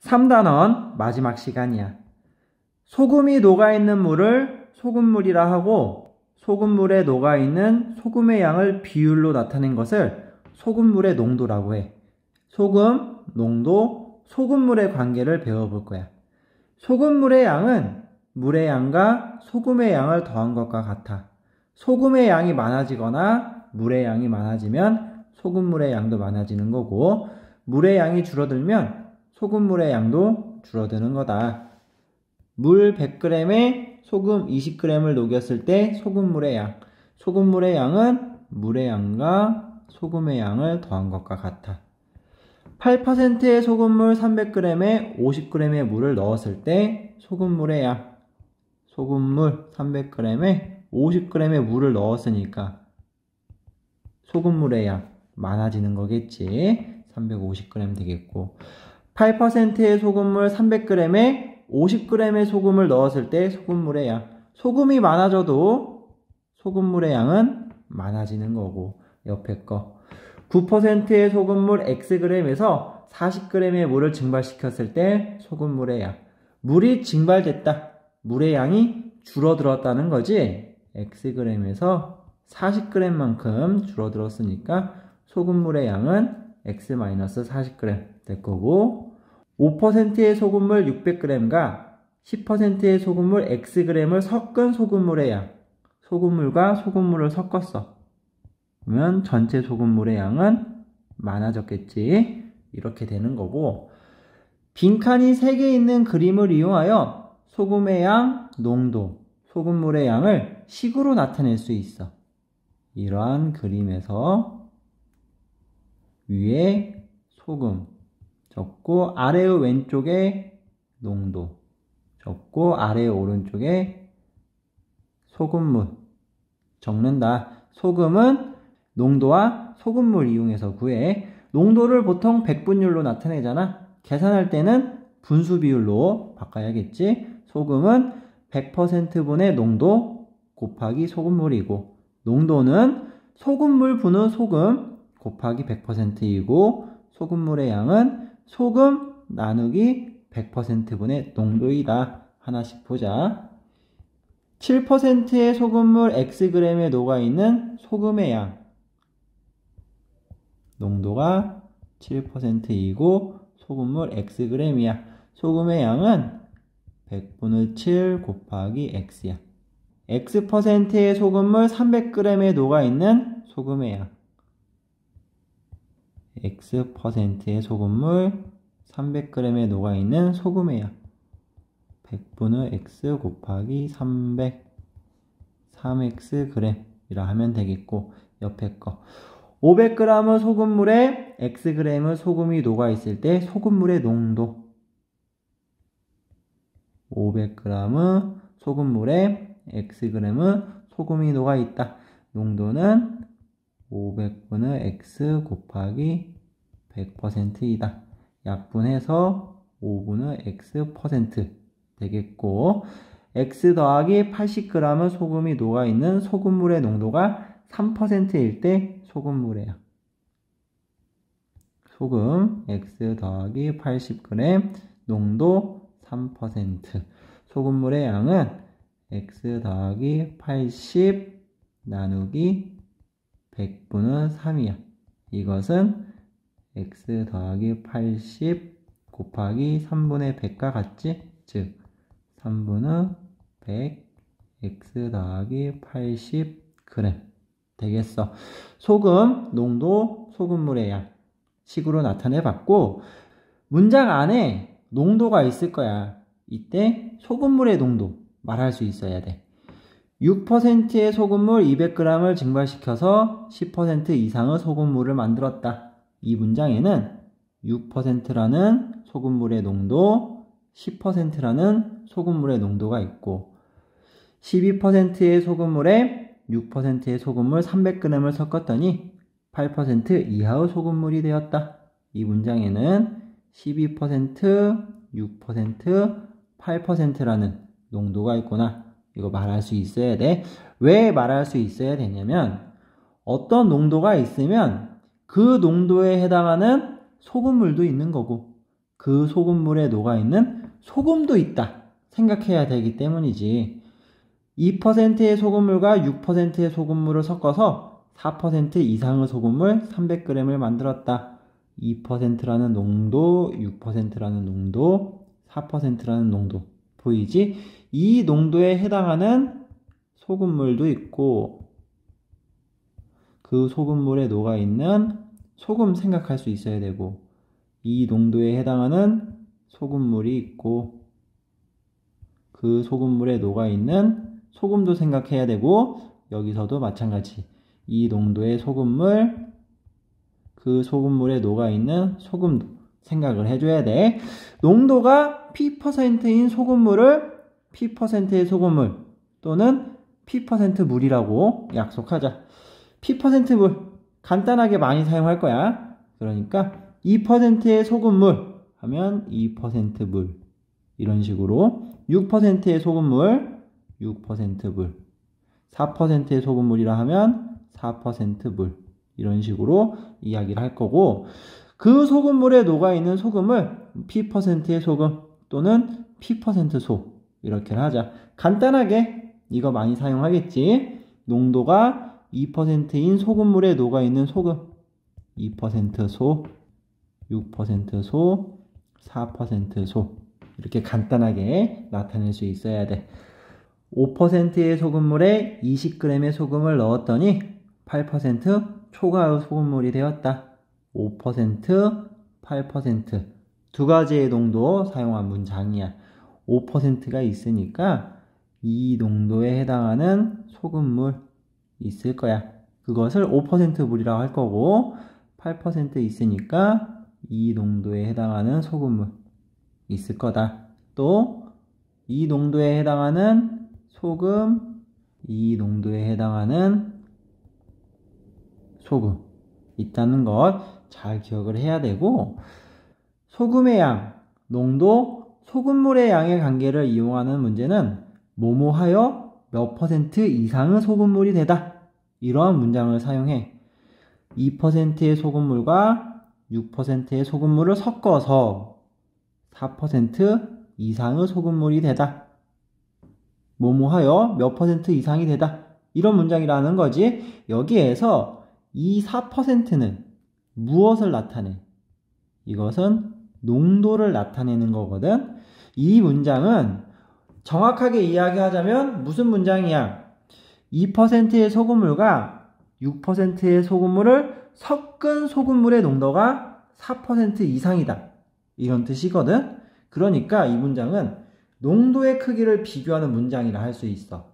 3단원 마지막 시간이야. 소금이 녹아있는 물을 소금물이라 하고 소금물에 녹아있는 소금의 양을 비율로 나타낸 것을 소금물의 농도라고 해. 소금, 농도, 소금물의 관계를 배워볼 거야. 소금물의 양은 물의 양과 소금의 양을 더한 것과 같아. 소금의 양이 많아지거나 물의 양이 많아지면 소금물의 양도 많아지는 거고, 물의 양이 줄어들면 소금물의 양도 줄어드는 거다. 물 100g에 소금 20g을 녹였을 때 소금물의 양은 물의 양과 소금의 양을 더한 것과 같아. 8%의 소금물 300g에 50g의 물을 넣었을 때 소금물의 양, 소금물 300g에 50g의 물을 넣었으니까 소금물의 양 많아지는 거겠지. 350g 되겠고, 8%의 소금물 300g에 50g의 소금을 넣었을 때 소금물의 양, 소금이 많아져도 소금물의 양은 많아지는 거고, 옆에 거 9%의 소금물 Xg에서 40g의 물을 증발시켰을 때 소금물의 양, 물이 증발됐다, 물의 양이 줄어들었다는 거지. Xg에서 40g만큼 줄어들었으니까 소금물의 양은 X-40g 될 거고, 5%의 소금물 600g과 10%의 소금물 Xg을 섞은 소금물의 양, 소금물과 소금물을 섞었어. 그러면 전체 소금물의 양은 많아졌겠지. 이렇게 되는 거고, 빈칸이 3개 있는 그림을 이용하여 소금의 양, 농도, 소금물의 양을 식으로 나타낼 수 있어. 이러한 그림에서 위에 소금 적고 아래의 왼쪽에 농도 적고 아래의 오른쪽에 소금물 적는다. 소금은 농도와 소금물 이용해서 구해. 농도를 보통 백분율로 나타내잖아. 계산할 때는 분수 비율로 바꿔야겠지. 소금은 100%분의 농도 곱하기 소금물이고, 농도는 소금물 분의 소금 곱하기 100%이고, 소금물의 양은 소금 나누기 100%분의 농도이다. 하나씩 보자. 7%의 소금물 Xg에 녹아있는 소금의 양, 농도가 7%이고 소금물 Xg이야. 소금의 양은 100분의 7 곱하기 X야. X%의 소금물 300g에 녹아있는 소금의 양, X%의 소금물 300g에 녹아있는 소금의 양, 100분의 X 곱하기 300, 3Xg 이라 하면 되겠고, 옆에 거 500g 소금물에 Xg의 소금이 녹아있을 때 소금물의 농도, 500g 소금물에 Xg의 소금이 녹아있다. 농도는 500분의 X 곱하기 100%이다. 약분해서 5분의 X% 되겠고, X 더하기 80g 소금이 녹아있는 소금물의 농도가 3%일 때 소금물의 양, 소금 X 더하기 80g 농도 3%, 소금물의 양은 X 더하기 80 나누기 100분의 3이야. 이것은 X 더하기 80 곱하기 3분의 100과 같지? 즉 3분의 100 X 더하기 80g 되겠어. 소금, 농도, 소금물의 양 식으로 나타내 봤고, 문장 안에 농도가 있을 거야. 이때 소금물의 농도 말할 수 있어야 돼. 6%의 소금물 200g을 증발시켜서 10% 이상의 소금물을 만들었다. 이 문장에는 6%라는 소금물의 농도, 10%라는 소금물의 농도가 있고, 12%의 소금물에 6%의 소금물 300g을 섞었더니 8% 이하의 소금물이 되었다. 이 문장에는 12%, 6%, 8%라는 농도가 있구나. 이거 말할 수 있어야 돼. 왜 말할 수 있어야 되냐면, 어떤 농도가 있으면 그 농도에 해당하는 소금물도 있는 거고, 그 소금물에 녹아있는 소금도 있다 생각해야 되기 때문이지. 2%의 소금물과 6%의 소금물을 섞어서 4% 이상의 소금물 300g을 만들었다. 2%라는 농도, 6%라는 농도, 4%라는 농도. 보이지? 이 농도에 해당하는 소금물도 있고 그 소금물에 녹아있는 소금 생각할 수 있어야 되고 이 농도에 해당하는 소금물이 있고 그 소금물에 녹아있는 소금도 생각해야 되고 여기서도 마찬가지. 이 농도의 소금물, 그 소금물에 녹아있는 소금도 생각을 해줘야 돼. 농도가 P%인 소금물을 P%의 소금물 또는 P% 물이라고 약속하자. P% 물 간단하게 많이 사용할 거야. 그러니까 2%의 소금물 하면 2% 물 이런 식으로 6%의 소금물 6% 물 4%의 소금물이라 하면 4% 물 이런 식으로 이야기를 할 거고 그 소금물에 녹아있는 소금을 P%의 소금 또는 P% 소 이렇게 하자. 간단하게 이거 많이 사용하겠지. 농도가 2%인 소금물에 녹아있는 소금 2% 소, 6% 소, 4% 소 이렇게 간단하게 나타낼 수 있어야 돼. 5%의 소금물에 20g의 소금을 넣었더니 8% 초과의 소금물이 되었다. 5%, 8% 두 가지의 농도 사용한 문장이야. 5%가 있으니까 이 농도에 해당하는 소금물 있을 거야. 그것을 5% 물이라고 할 거고 8% 있으니까 이 농도에 해당하는 소금물 있을 거다. 또 이 농도에 해당하는 소금, 이 농도에 해당하는 소금 있다는 것 잘 기억을 해야 되고 소금의 양, 농도, 소금물의 양의 관계를 이용하는 문제는 뭐뭐하여 몇 % 이상의 소금물이 되다. 이러한 문장을 사용해. 2%의 소금물과 6%의 소금물을 섞어서 4% 이상의 소금물이 되다. 뭐뭐하여 몇 % 이상이 되다. 이런 문장이라는 거지. 여기에서 이 4%는 무엇을 나타내? 이것은 농도를 나타내는 거거든. 이 문장은 정확하게 이야기하자면 무슨 문장이야? 2%의 소금물과 6%의 소금물을 섞은 소금물의 농도가 4% 이상이다. 이런 뜻이거든. 그러니까 이 문장은 농도의 크기를 비교하는 문장이라 할 수 있어.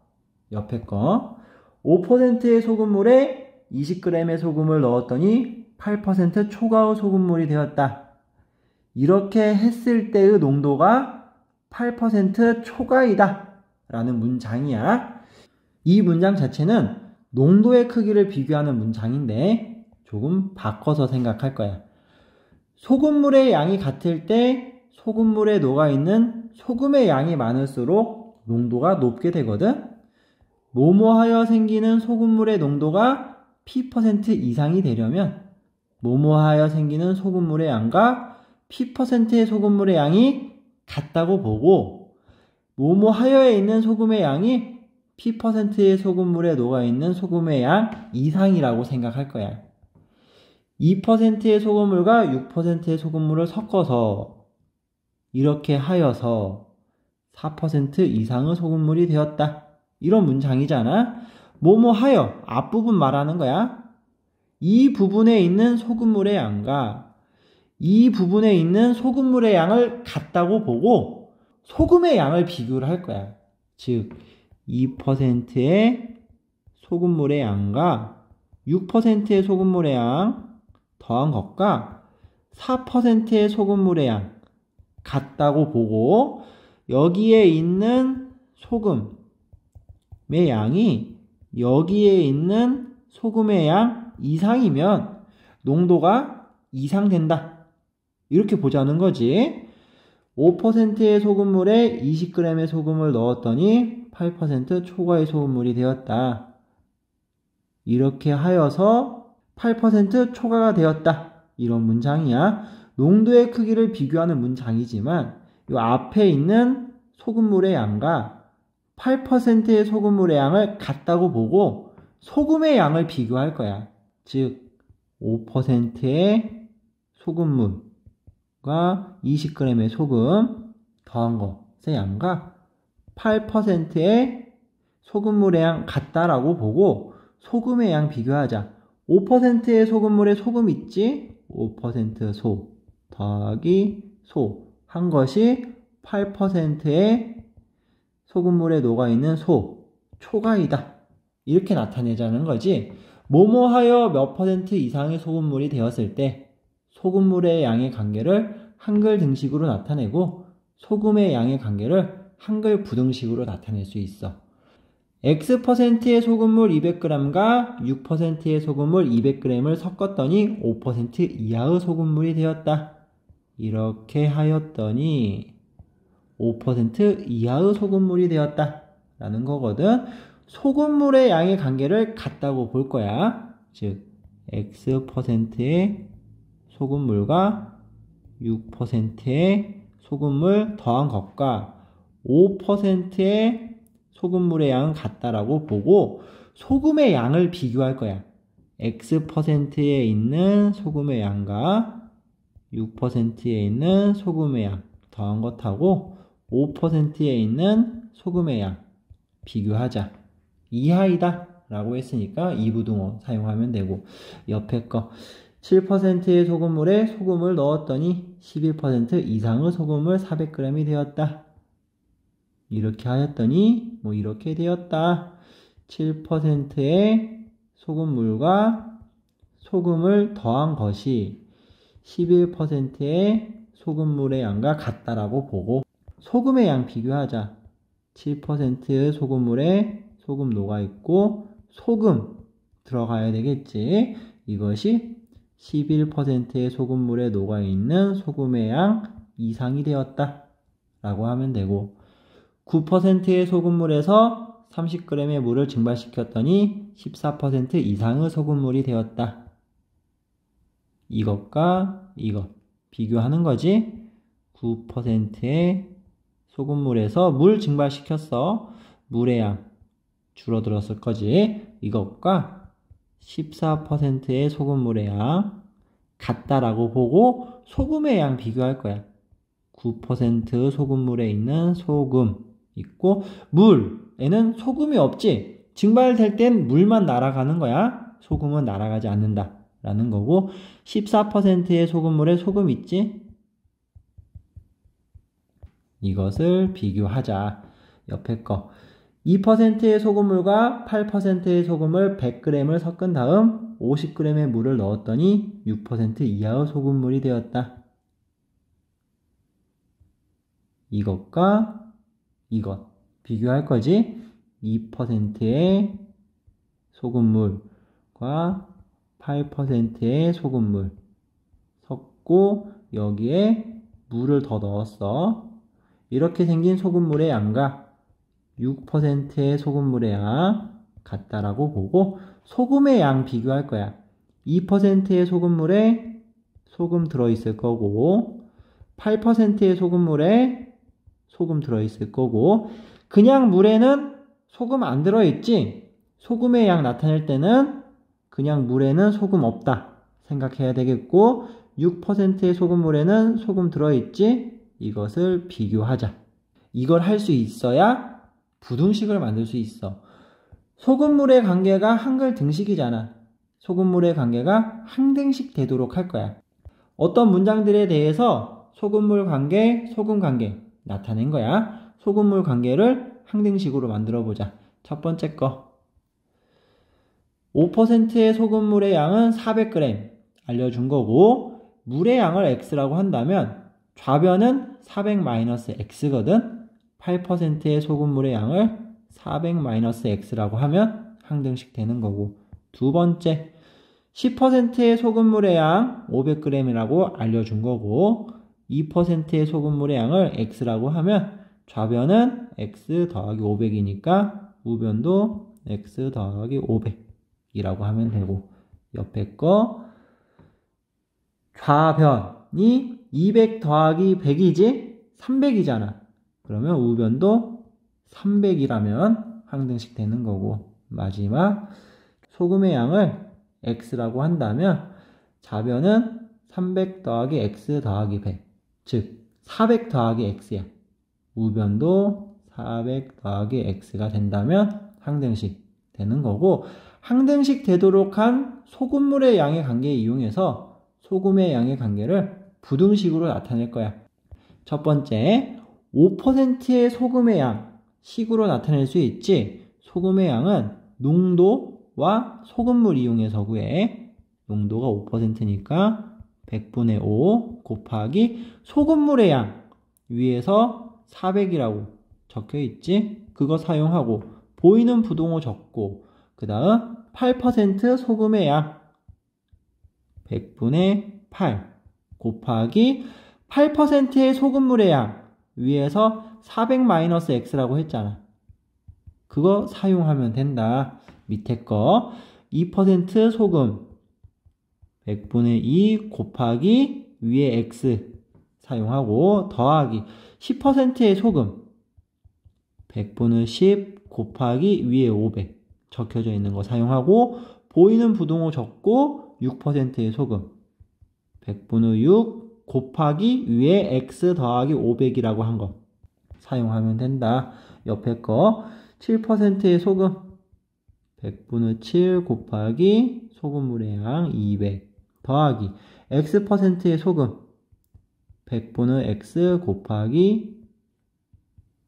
옆에 거 5%의 소금물에 20g의 소금을 넣었더니 8% 초과의 소금물이 되었다. 이렇게 했을 때의 농도가 8% 초과이다 라는 문장이야. 이 문장 자체는 농도의 크기를 비교하는 문장인데 조금 바꿔서 생각할 거야. 소금물의 양이 같을 때 소금물에 녹아있는 소금의 양이 많을수록 농도가 높게 되거든. 뭐뭐하여 생기는 소금물의 농도가 P% 이상이 되려면 뭐뭐하여 생기는 소금물의 양과 P%의 소금물의 양이 같다고 보고 뭐뭐하여에 있는 소금의 양이 P%의 소금물에 녹아있는 소금의 양 이상이라고 생각할 거야. 2%의 소금물과 6%의 소금물을 섞어서 이렇게 하여서 4% 이상의 소금물이 되었다. 이런 문장이잖아. 뭐뭐하여 앞부분 말하는 거야. 이 부분에 있는 소금물의 양과 이 부분에 있는 소금물의 양을 같다고 보고 소금의 양을 비교를 할 거야. 즉 2%의 소금물의 양과 6%의 소금물의 양 더한 것과 4%의 소금물의 양 같다고 보고 여기에 있는 소금의 양이 여기에 있는 소금의 양 이상이면 농도가 이상된다. 이렇게 보자는 거지. 5%의 소금물에 20g의 소금을 넣었더니 8% 초과의 소금물이 되었다. 이렇게 하여서 8% 초과가 되었다. 이런 문장이야. 농도의 크기를 비교하는 문장이지만 이 앞에 있는 소금물의 양과 8%의 소금물의 양을 같다고 보고 소금의 양을 비교할 거야. 즉 5%의 소금물과 20g의 소금 더한 것의 양과 8%의 소금물의 양 같다라고 보고 소금의 양 비교하자. 5%의 소금물에 소금 있지? 5% 소 더하기 소 한 것이 8%의 소금물에 녹아있는 초가이다. 이렇게 나타내자는 거지. 뭐뭐하여 몇 퍼센트 이상의 소금물이 되었을 때 소금물의 양의 관계를 한글 등식으로 나타내고 소금의 양의 관계를 한글 부등식으로 나타낼 수 있어. X%의 소금물 200g과 6%의 소금물 200g을 섞었더니 5% 이하의 소금물이 되었다. 이렇게 하였더니 5% 이하의 소금물이 되었다. 라는 거거든. 소금물의 양의 관계를 같다고 볼 거야. 즉 X%의 소금물과 6%의 소금물 더한 것과 5%의 소금물의 양은 같다라고 보고 소금의 양을 비교할 거야. X%에 있는 소금의 양과 6%에 있는 소금의 양 더한 것하고 5%에 있는 소금의 양 비교하자. 이하이다 라고 했으니까 이부등호 사용하면 되고 옆에 거 7%의 소금물에 소금을 넣었더니 11% 이상의 소금을 400g이 되었다. 이렇게 하였더니 이렇게 되었다. 7%의 소금물과 소금을 더한 것이 11%의 소금물의 양과 같다라고 보고 소금의 양 비교하자. 7%의 소금물에 소금 녹아있고 소금 들어가야 되겠지. 이것이 11%의 소금물에 녹아있는 소금의 양 이상이 되었다 라고 하면 되고 9%의 소금물에서 30g의 물을 증발시켰더니 14% 이상의 소금물이 되었다. 이것과 이것 비교하는 거지. 9%의 소금물에서 물 증발시켰어. 물의 양 줄어들었을 거지. 이것과 14%의 소금물의 양 같다라고 보고 소금의 양 비교할 거야. 9% 소금물에 있는 소금 있고 물에는 소금이 없지. 증발될 땐 물만 날아가는 거야. 소금은 날아가지 않는다 라는 거고 14%의 소금물에 소금 있지. 이것을 비교하자. 옆에 거 2%의 소금물과 8%의 소금을 100g을 섞은 다음 50g의 물을 넣었더니 6% 이하의 소금물이 되었다. 이것과 이것 비교할 거지. 2%의 소금물과 8%의 소금물 섞고 여기에 물을 더 넣었어. 이렇게 생긴 소금물의 양과 6%의 소금물의 양 같다라고 보고 소금의 양 비교할 거야. 2%의 소금물에 소금 들어있을 거고 8%의 소금물에 소금 들어있을 거고 그냥 물에는 소금 안 들어있지. 소금의 양 나타낼 때는 그냥 물에는 소금 없다 생각해야 되겠고 6%의 소금물에는 소금 들어있지. 이것을 비교하자. 이걸 할 수 있어야 부등식을 만들 수 있어. 소금물의 관계가 한글 등식이잖아. 소금물의 관계가 항등식 되도록 할 거야. 어떤 문장들에 대해서 소금물 관계, 소금 관계 나타낸 거야. 소금물 관계를 항등식으로 만들어 보자. 첫 번째 거 5%의 소금물의 양은 400g 알려준 거고 물의 양을 x라고 한다면 좌변은 400-x거든. 8%의 소금물의 양을 400-x라고 하면 항등식 되는 거고 두 번째 10%의 소금물의 양 500g이라고 알려준 거고 2%의 소금물의 양을 x라고 하면 좌변은 x 더하기 500이니까 우변도 x 더하기 500이라고 하면 되고 옆에 거 좌변 200 더하기 100이지 300이잖아. 그러면 우변도 300이라면 항등식 되는 거고, 마지막 소금의 양을 x라고 한다면 좌변은 300 더하기 x 더하기 100, 즉 400 더하기 x야. 우변도 400 더하기 x가 된다면 항등식 되는 거고, 항등식 되도록 한 소금물의 양의 관계를 이용해서 소금의 양의 관계를 부등식으로 나타낼 거야. 첫 번째, 5%의 소금의 양 식으로 나타낼 수 있지. 소금의 양은 농도와 소금물 이용해서 구해. 농도가 5%니까 100분의 5 곱하기 소금물의 양 위에서 400이라고 적혀 있지. 그거 사용하고 보이는 부동호 적고, 그 다음 8% 소금의 양 100분의 8 곱하기 8%의 소금물의 양 위에서 400-x라고 했잖아. 그거 사용하면 된다. 밑에 거 2% 소금 100분의 2 곱하기 위에 x 사용하고, 더하기 10%의 소금 100분의 10 곱하기 위에 500 적혀져 있는 거 사용하고, 보이는 부동호 적고 6%의 소금 100분의 6 곱하기 위에 x 더하기 500이라고 한 거 사용하면 된다. 옆에 거 7%의 소금 100분의 7 곱하기 소금물의 양 200 더하기 x%의 소금 100분의 x 곱하기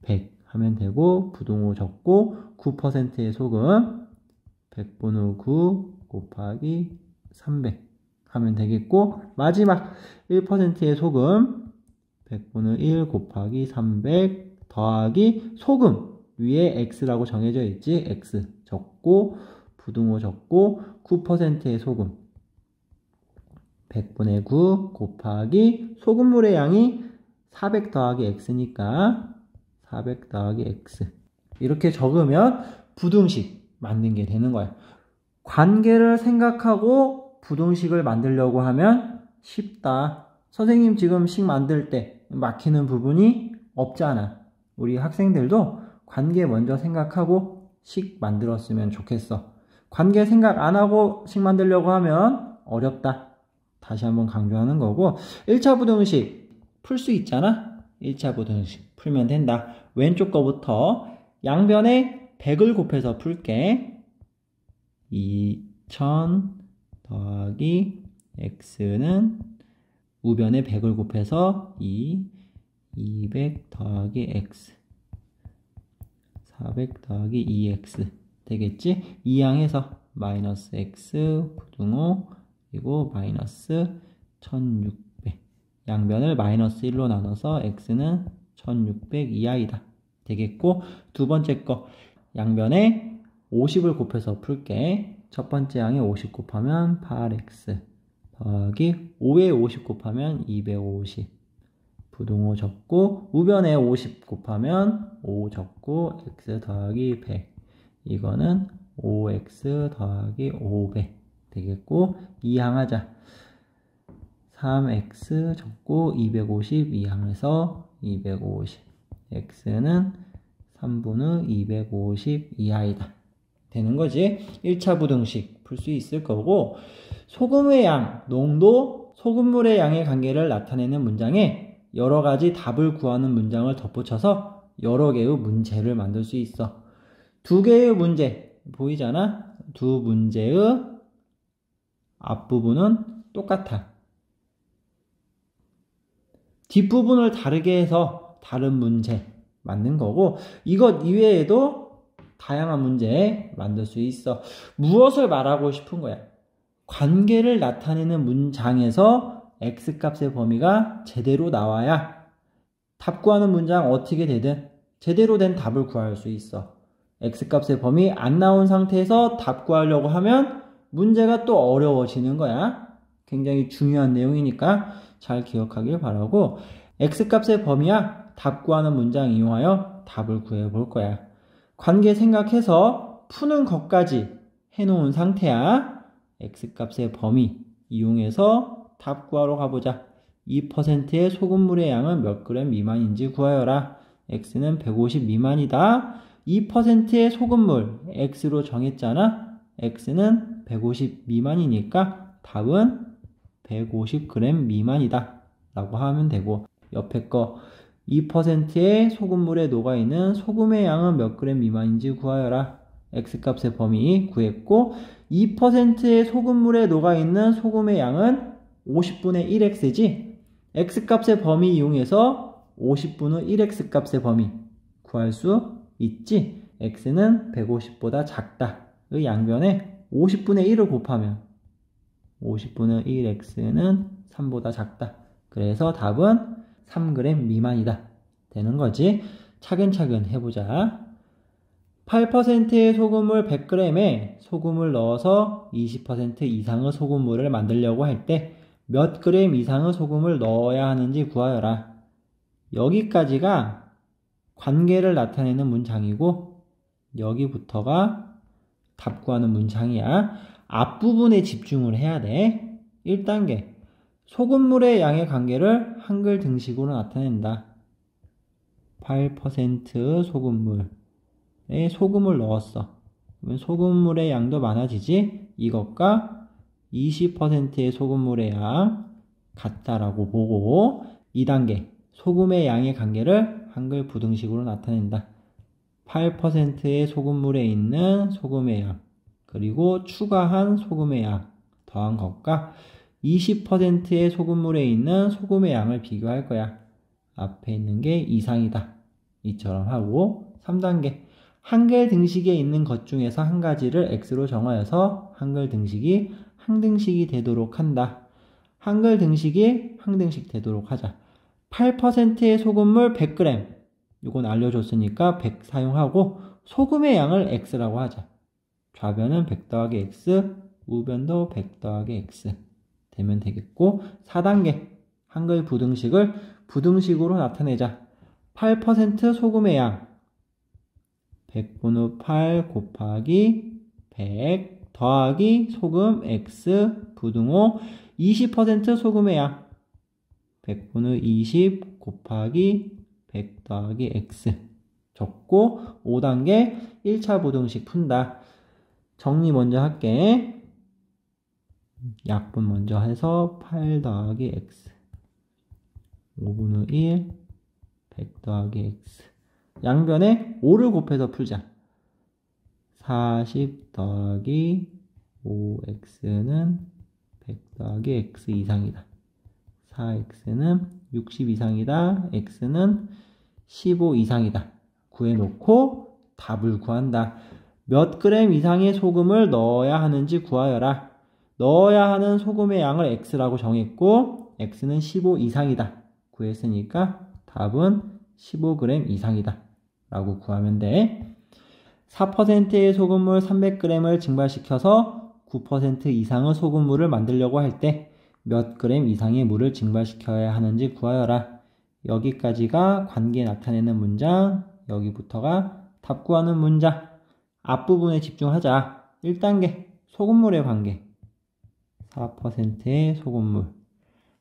100 하면 되고, 부동호 적고 9%의 소금 100분의 9 곱하기 300 하면 되겠고, 마지막 1%의 소금 100분의 1 곱하기 300 더하기 소금 위에 x라고 정해져 있지. x 적고 부등호 적고 9%의 소금 100분의 9 곱하기 소금물의 양이 400 더하기 x니까 400 더하기 x. 이렇게 적으면 부등식 만든 게 되는 거야. 관계를 생각하고 부등식을 만들려고 하면 쉽다. 선생님 지금 식 만들 때 막히는 부분이 없잖아. 우리 학생들도 관계 먼저 생각하고 식 만들었으면 좋겠어. 관계 생각 안 하고 식 만들려고 하면 어렵다. 다시 한번 강조하는 거고, 1차 부등식 풀 수 있잖아. 1차 부등식 풀면 된다. 왼쪽 거부터 양변에 100을 곱해서 풀게. 2000 더하기 x는 우변에 100을 곱해서 200 더하기 x 400 더하기 2x 되겠지? 이항해서 마이너스 x 부등호 그리고 마이너스 1600 양변을 마이너스 1로 나눠서 x는 1600 이하이다 되겠고, 두 번째 거 양변에 50을 곱해서 풀게. 첫 번째 양에 50 곱하면 8x 더하기 5에 50 곱하면 250 부등호 적고, 우변에 50 곱하면 5 적고 x 더하기 100 이거는 5x 더하기 500 되겠고, 이항하자. 3x 적고 250 이항해서 250 x는 3분의 250 이하이다 되는 거지. 1차 부등식 풀 수 있을 거고, 소금의 양, 농도, 소금물의 양의 관계를 나타내는 문장에 여러 가지 답을 구하는 문장을 덧붙여서 여러 개의 문제를 만들 수 있어. 두 개의 문제 보이잖아? 두 문제의 앞부분은 똑같아. 뒷부분을 다르게 해서 다른 문제 만든 거고, 이것 이외에도 다양한 문제 만들 수 있어. 무엇을 말하고 싶은 거야? 관계를 나타내는 문장에서 x값의 범위가 제대로 나와야 답 구하는 문장 어떻게 되든 제대로 된 답을 구할 수 있어. x값의 범위 안 나온 상태에서 답 구하려고 하면 문제가 또 어려워지는 거야. 굉장히 중요한 내용이니까 잘 기억하길 바라고, x값의 범위야 답 구하는 문장 이용하여 답을 구해볼 거야. 관계 생각해서 푸는 것까지 해놓은 상태야. x값의 범위 이용해서 답 구하러 가보자. 2%의 소금물의 양은 몇 그램 미만인지 구하여라. x는 150 미만이다. 2%의 소금물 x로 정했잖아. x는 150 미만이니까 답은 150g 미만이다 라고 하면 되고, 옆에 거 2%의 소금물에 녹아있는 소금의 양은 몇 그램 미만인지 구하여라. x값의 범위 구했고, 2%의 소금물에 녹아있는 소금의 양은 50분의 1x지. x값의 범위 이용해서 50분의 1x 값의 범위 구할 수 있지. x는 150보다 작다. 의 양변에 50분의 1을 곱하면 50분의 1x는 3보다 작다. 그래서 답은 3g 미만이다 되는 거지. 차근차근 해보자. 8%의 소금물 100g에 소금을 넣어서 20% 이상의 소금물을 만들려고 할 때 몇 그램 이상의 소금을 넣어야 하는지 구하여라. 여기까지가 관계를 나타내는 문장이고, 여기부터가 답 구하는 문장이야. 앞부분에 집중을 해야 돼. 1단계. 소금물의 양의 관계를 한글 등식으로 나타낸다. 8% 소금물에 소금을 넣었어. 그러면 소금물의 양도 많아지지? 이것과 20%의 소금물의 양 같다라고 보고, 2단계. 소금의 양의 관계를 한글 부등식으로 나타낸다. 8%의 소금물에 있는 소금의 양, 그리고 추가한 소금의 양 더한 것과 20%의 소금물에 있는 소금의 양을 비교할 거야. 앞에 있는 게 이상이다. 이처럼 하고, 3단계. 한글 등식에 있는 것 중에서 한 가지를 x로 정하여서 한글 등식이 항등식이 되도록 한다. 한글 등식이 항등식 되도록 하자. 8%의 소금물 100g. 이건 알려줬으니까 100 사용하고, 소금의 양을 x라고 하자. 좌변은 100 더하기 x, 우변도 100 더하기 x 되면 되겠고, 4단계. 한글 부등식을 부등식으로 나타내자. 8% 소금의 양 100분의 8 곱하기 100 더하기 소금 x 부등호 20% 소금의 양 100분의 20 곱하기 100 더하기 x 적고, 5단계 1차 부등식 푼다. 정리 먼저 할게. 약분 먼저 해서 8 더하기 x 5분의 1 100 더하기 x 양변에 5를 곱해서 풀자. 40 더하기 5x는 100 더하기 x 이상이다. 4x는 60 이상이다. x는 15 이상이다. 구해놓고 답을 구한다. 몇 그램 이상의 소금을 넣어야 하는지 구하여라. 넣어야 하는 소금의 양을 x라고 정했고, x는 15 이상이다. 구했으니까 답은 15g 이상이다 라고 구하면 돼. 4%의 소금물 300g을 증발시켜서 9% 이상의 소금물을 만들려고 할 때 몇 그램 이상의 물을 증발시켜야 하는지 구하여라. 여기까지가 관계 나타내는 문장, 여기부터가 답 구하는 문장. 앞부분에 집중하자. 1단계 소금물의 관계. 4%의 소금물.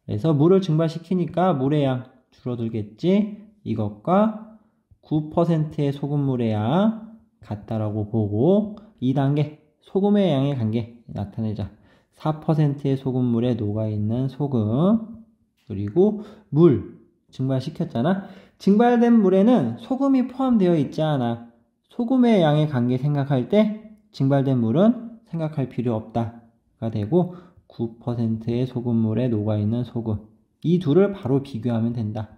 그래서 물을 증발시키니까 물의 양 줄어들겠지. 이것과 9%의 소금물의 양 같다라고 보고, 2단계 소금의 양의 관계 나타내자. 4%의 소금물에 녹아있는 소금, 그리고 물 증발시켰잖아. 증발된 물에는 소금이 포함되어 있지 않아. 소금의 양의 관계 생각할 때 증발된 물은 생각할 필요 없다가 되고, 9%의 소금물에 녹아있는 소금, 이 둘을 바로 비교하면 된다.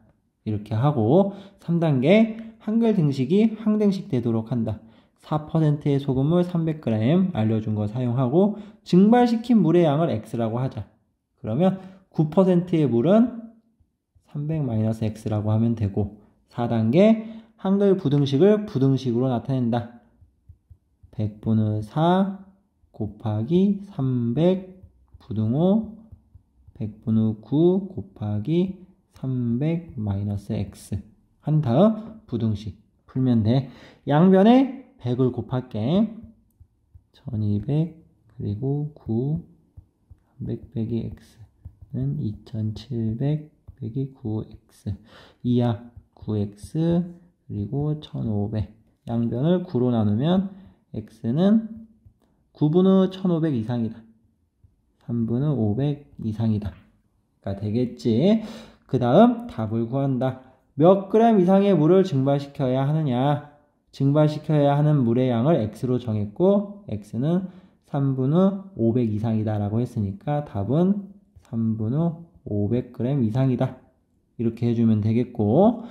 이렇게 하고, 3단계 한글 등식이 항등식 되도록 한다. 4%의 소금물 300g 알려준 거 사용하고, 증발시킨 물의 양을 x라고 하자. 그러면 9%의 물은 300-x라고 하면 되고, 4단계 한글 부등식을 부등식으로 나타낸다. 100분의 4 곱하기 300 부등호 100분의 9 곱하기 300-x 한 다음 부등식 풀면 돼. 양변에 100을 곱할게. 1200 그리고 9 300 빼기 x는 2700 빼기 9x. 2양 9x 그리고 1500. 양변을 9로 나누면 x는 9분의 1500 이상이다. 3분의 500 이상이다. 가 되겠지. 그 다음 답을 구한다. 몇 그램 이상의 물을 증발시켜야 하느냐. 증발시켜야 하는 물의 양을 x로 정했고 x는 3분의 500 이상이다 라고 했으니까 답은 3분의 500g 이상이다. 이렇게 해주면 되겠고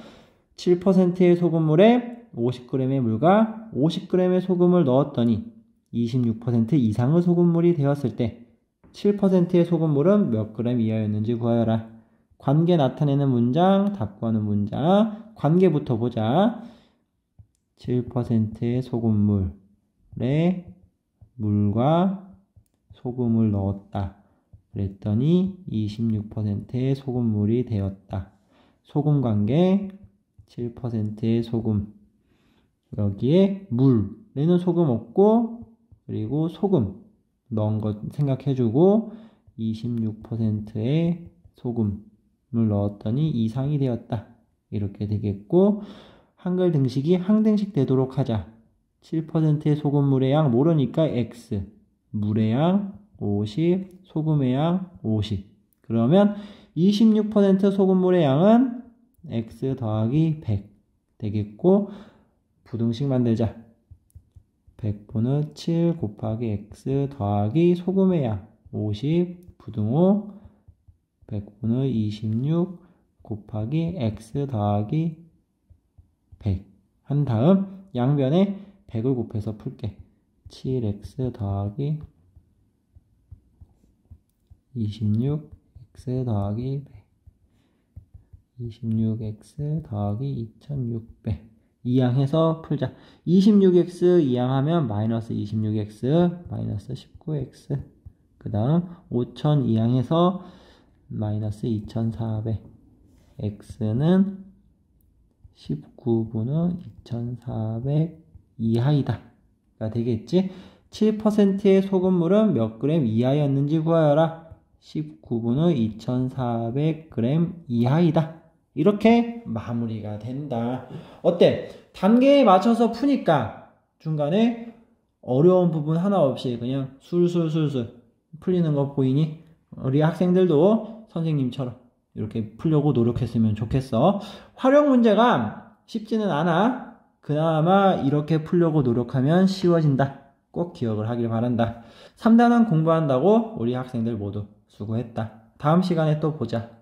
7%의 소금물에 50g의 물과 50g의 소금을 넣었더니 26% 이상의 소금물이 되었을 때 7%의 소금물은 몇 그램 이하였는지 구하여라. 관계 나타내는 문장, 답 구하는 문장. 관계부터 보자. 7%의 소금물에 물과 소금을 넣었다. 그랬더니 26%의 소금물이 되었다. 소금 관계 7%의 소금. 여기에 물에는 소금 없고 그리고 소금 넣은 것 생각해주고 26%의 소금을 넣었더니 이상이 되었다. 이렇게 되겠고 한글 등식이 항등식 되도록 하자. 7%의 소금물의 양 모르니까 x, 물의 양 50, 소금의 양 50. 그러면 26% 소금물의 양은 x 더하기 100 되겠고 부등식 만들자. 100분의 7 곱하기 x 더하기 소금의 양 50 부등호 100분의 26 곱하기 x 더하기 100 한 다음 양변에 100을 곱해서 풀게. 7x 더하기 26x 더하기 100 26x 더하기 2600 이항해서 풀자. 26x 이항하면 마이너스 26x 마이너스 19x 그 다음 5000 이항해서 마이너스 2400 x는 19분의 2400 이하이다 가 되겠지. 7%의 소금물은 몇 그램 이하였는지 구하여라. 19분의 2400g 이하이다. 이렇게 마무리가 된다. 어때? 단계에 맞춰서 푸니까 중간에 어려운 부분 하나 없이 그냥 술술술술 풀리는 거 보이니? 우리 학생들도 선생님처럼 이렇게 풀려고 노력했으면 좋겠어. 활용 문제가 쉽지는 않아. 그나마 이렇게 풀려고 노력하면 쉬워진다. 꼭 기억을 하길 바란다. 3단원 공부한다고 우리 학생들 모두 수고했다. 다음 시간에 또 보자.